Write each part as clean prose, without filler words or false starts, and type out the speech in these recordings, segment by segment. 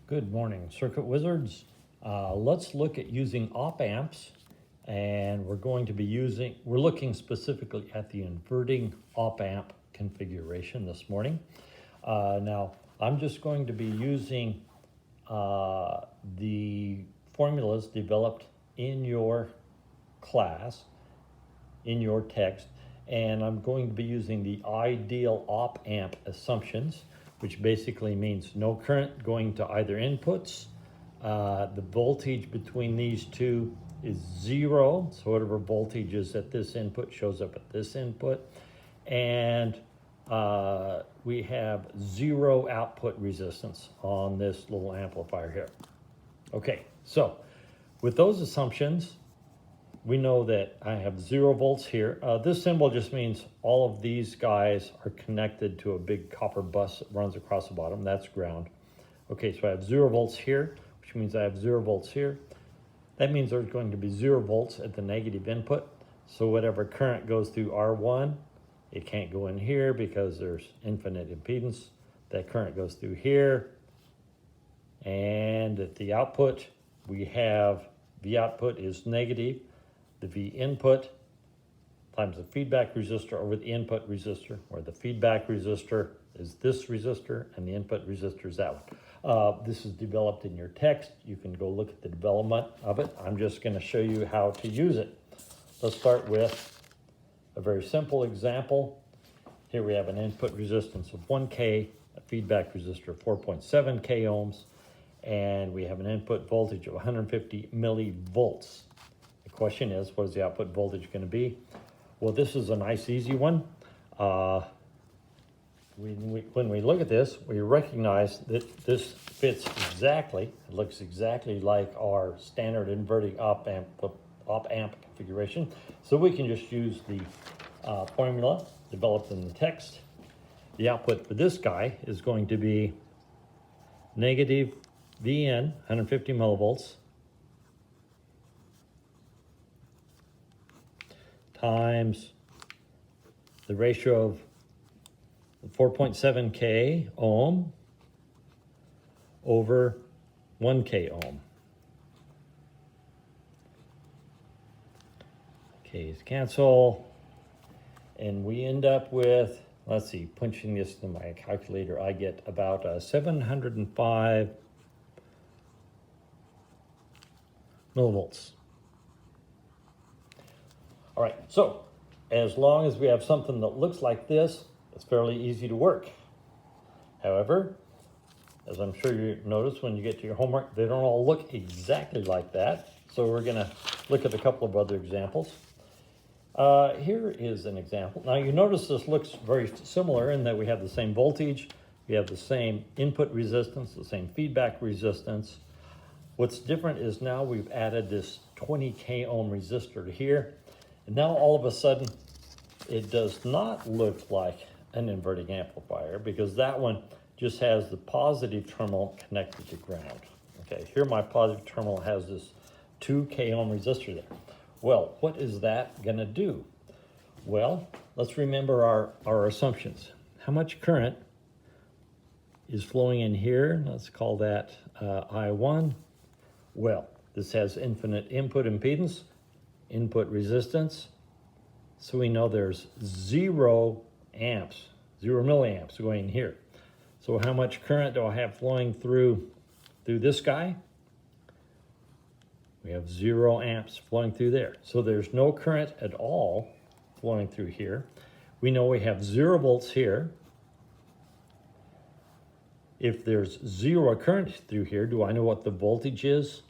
Good morning, circuit wizards. Let's look at using op amps, and we're looking specifically at the inverting op amp configuration this morning. Now, I'm just going to be using the formulas developed in your class, in your text, and I'm going to be using the ideal op amp assumptions, which basically means no current going to either inputs. The voltage between these two is 0, so whatever voltage is at this input shows up at this input. And we have 0 output resistance on this little amplifier here. Okay, so with those assumptions, we know that I have 0 volts here. This symbol just means all of these guys are connected to a big copper bus that runs across the bottom. That's ground. Okay, so I have 0 volts here, which means I have 0 volts here. That means there's going to be 0 volts at the negative input. So whatever current goes through R1, it can't go in here because there's infinite impedance. That current goes through here. And at the output, we have the output is negative. The V input times the feedback resistor over the input resistor, where the feedback resistor is this resistor and the input resistor is that one. This is developed in your text. You can go look at the development of it. I'm just going to show you how to use it. Let's start with a very simple example. Here we have an input resistance of 1K, a feedback resistor of 4.7 K ohms, and we have an input voltage of 150 millivolts. The question is, what is the output voltage going to be? Well, this is a nice, easy one. When we look at this, we recognize that this fits exactly, it looks exactly like our standard inverting op amp configuration. So we can just use the formula developed in the text. The output for this guy is going to be negative VN, 150 millivolts, times the ratio of 4.7 K ohm over 1 K ohm. K's cancel, and we end up with, let's see, punching this in my calculator, I get about 705 millivolts. All right, so as long as we have something that looks like this, it's fairly easy to work. However, as I'm sure you notice when you get to your homework, they don't all look exactly like that. So we're gonna look at a couple of other examples. Here is an example. Now you notice this looks very similar in that we have the same voltage, we have the same input resistance, the same feedback resistance. What's different is now we've added this 20 K ohm resistor to here. And now all of a sudden, it does not look like an inverting amplifier because that one just has the positive terminal connected to ground. Okay, here my positive terminal has this 2 K ohm resistor there. Well, what is that gonna do? Well, let's remember our assumptions. How much current is flowing in here? Let's call that I1. Well, this has infinite input impedance, input resistance, so we know there's 0 amps, 0 milliamps going in here. So how much current do I have flowing through this guy? We have 0 amps flowing through there. So there's no current at all flowing through here. We know we have 0 volts here. If there's 0 current through here, do I know what the voltage is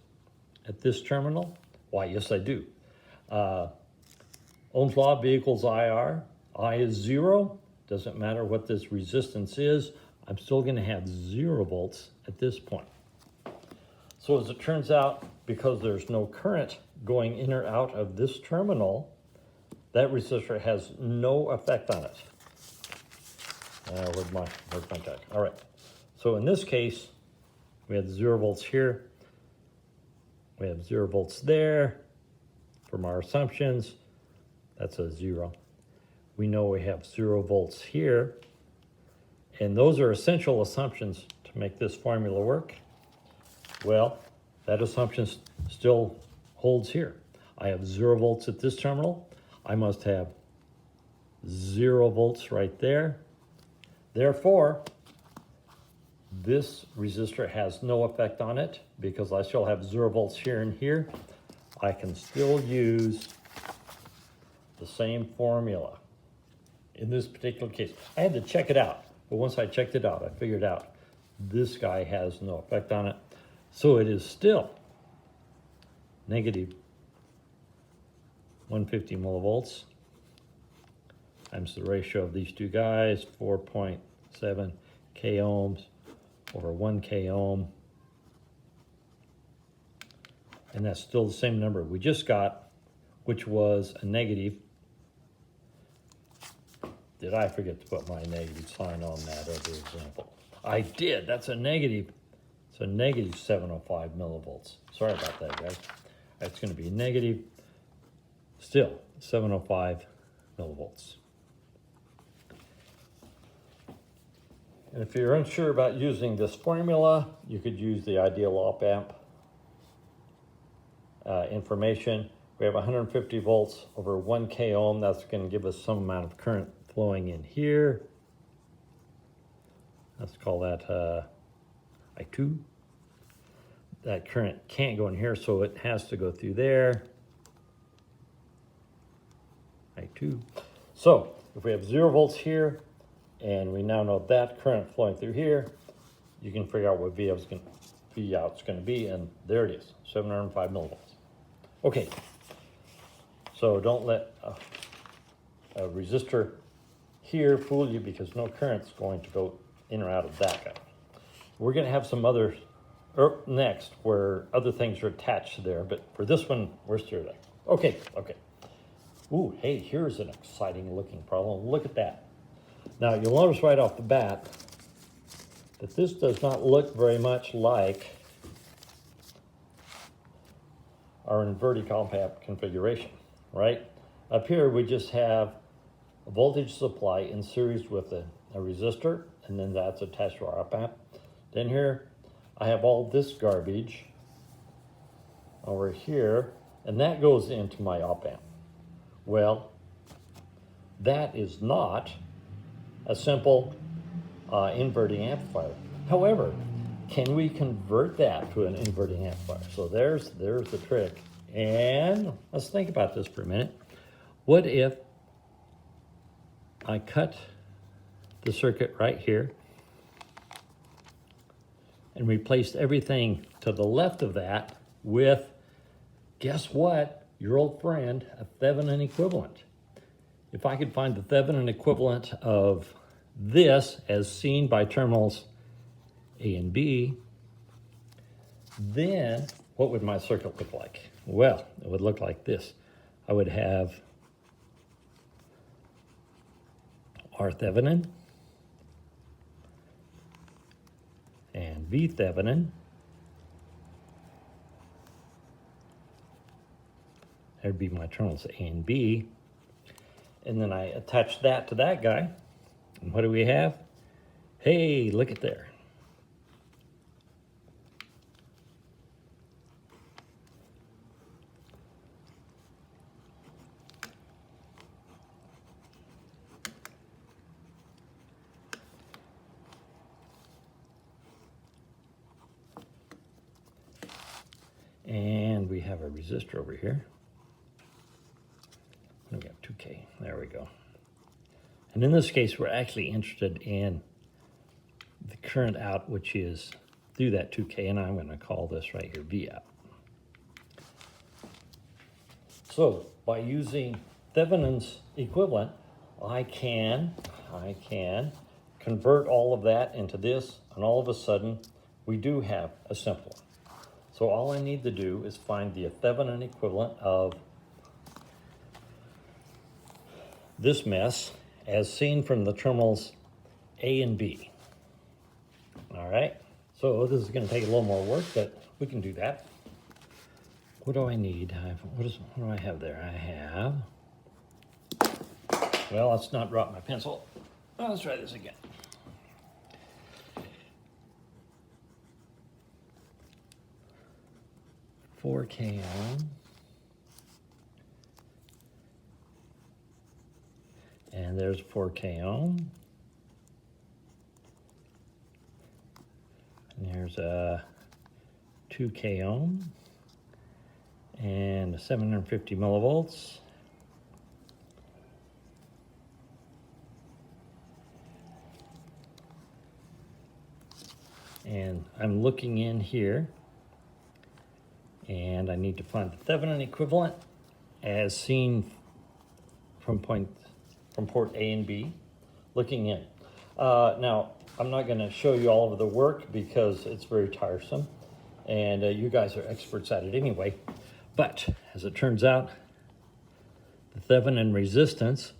at this terminal? Why, yes, I do. Ohm's law, V equals IR. I is 0. Doesn't matter what this resistance is. I'm still going to have 0 volts at this point. So as it turns out, because there's no current going in or out of this terminal, that resistor has no effect on it. Where's my tag? All right. So in this case, we have 0 volts here. We have 0 volts there. From our assumptions, that's a 0. We know we have 0 volts here, and those are essential assumptions to make this formula work. Well, that assumption still holds here. I have 0 volts at this terminal. I must have 0 volts right there. Therefore, this resistor has no effect on it because I still have 0 volts here and here. I can still use the same formula. In this particular case, I had to check it out, but once I checked it out, I figured out this guy has no effect on it. So it is still negative 150 millivolts times the ratio of these two guys, 4.7 k ohms over 1 k ohm. And that's still the same number we just got, which was a negative. Did I forget to put my negative sign on that other example? I did. That's a negative. It's a negative 705 millivolts. Sorry about that, guys. That's going to be negative, still 705 millivolts. And if you're unsure about using this formula, you could use the ideal op-amp information. We have 150 volts over 1 k ohm. That's going to give us some amount of current flowing in here. Let's call that I2. That current can't go in here, so it has to go through there. I2. So if we have 0 volts here, and we now know that current flowing through here, you can figure out what V out's going to be, and there it is, 705 millivolts. Okay, so don't let a resistor here fool you because no current's going to go in or out of that guy. We're going to have some other next where other things are attached there, but for this one, we're through there. Okay. Ooh, hey, here's an exciting looking problem. Look at that. Now, you'll notice right off the bat that this does not look very much like our inverting opamp configuration, right? Up here, we just have a voltage supply in series with a resistor, and then that's attached to our opamp. Then here, I have all this garbage over here, and that goes into my opamp. Well, that is not a simple inverting amplifier. However, can we convert that to an inverting amplifier? So there's the trick. And let's think about this for a minute. What if I cut the circuit right here and replaced everything to the left of that with, guess what? Your old friend, a Thevenin equivalent. If I could find the Thevenin equivalent of this as seen by terminals A and B, then what would my circuit look like? Well, it would look like this. I would have R Thevenin and V Thevenin. There'd be my terminals A and B. And then I attach that to that guy. And what do we have? Hey, look at there. And we have a resistor over here. We got 2K, there we go. And in this case, we're actually interested in the current out, which is through that 2K, and I'm going to call this right here V out. So by using Thevenin's equivalent, I can convert all of that into this, and all of a sudden, we do have a simple one. So all I need to do is find the Thevenin equivalent of this mess as seen from the terminals A and B. All right, so this is going to take a little more work, but we can do that. What do I need? What do I have there? I have, well, let's not drop my pencil. Well, let's try this again. 4K ohm. And there's 4K ohm. And here's a 2K ohm and 750 millivolts. And I'm looking in here, and I need to find the Thevenin equivalent as seen from port A and B, looking in. Now, I'm not going to show you all of the work because it's very tiresome, and you guys are experts at it anyway. But as it turns out, the Thevenin resistance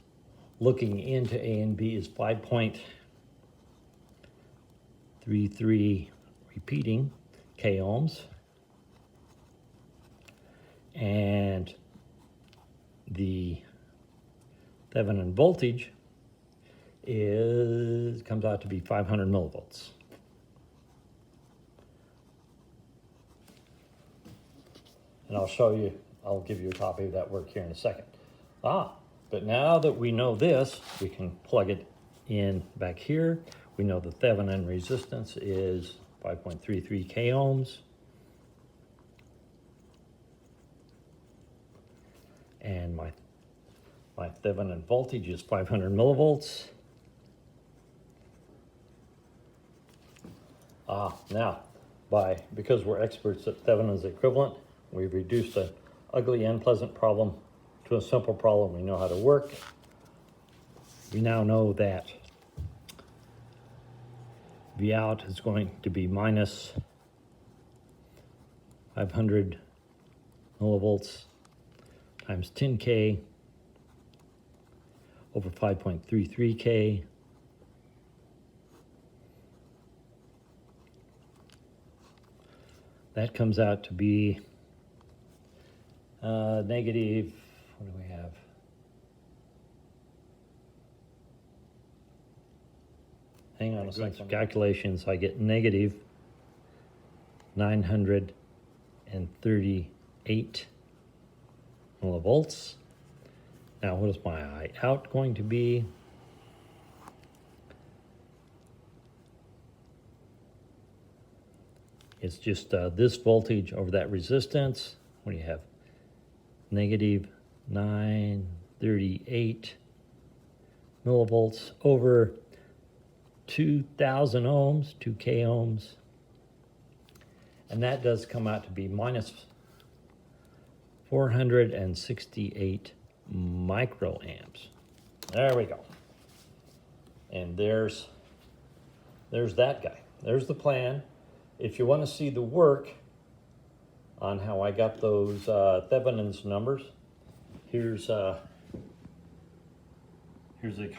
looking into A and B is 5.33 repeating K ohms, and the Thevenin voltage comes out to be 500 millivolts. And I'll give you a copy of that work here in a second. But now that we know this, we can plug it in back here. We know the Thevenin resistance is 5.33 K ohms. And my Thevenin voltage is 500 millivolts. Now, because we're experts at Thevenin's equivalent, we've reduced an ugly and unpleasant problem to a simple problem we know how to work. We now know that V out is going to be minus 500 millivolts times 10K over 5.33K. That comes out to be negative, what do we have? Hang on a second. Calculations, I get negative 938 millivolts. Now, what is my I out going to be? It's just this voltage over that resistance. What do you have? Negative 938 millivolts over 2,000 ohms, 2K ohms. And that does come out to be minus 468 microamps. There we go. And there's that guy. There's the plan. If you want to see the work on how I got those Thevenin's numbers, here's a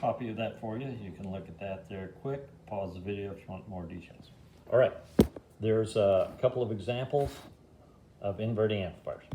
copy of that for you. You can look at that there quick. Pause the video if you want more details. All right, there's a couple of examples of inverting amplifiers.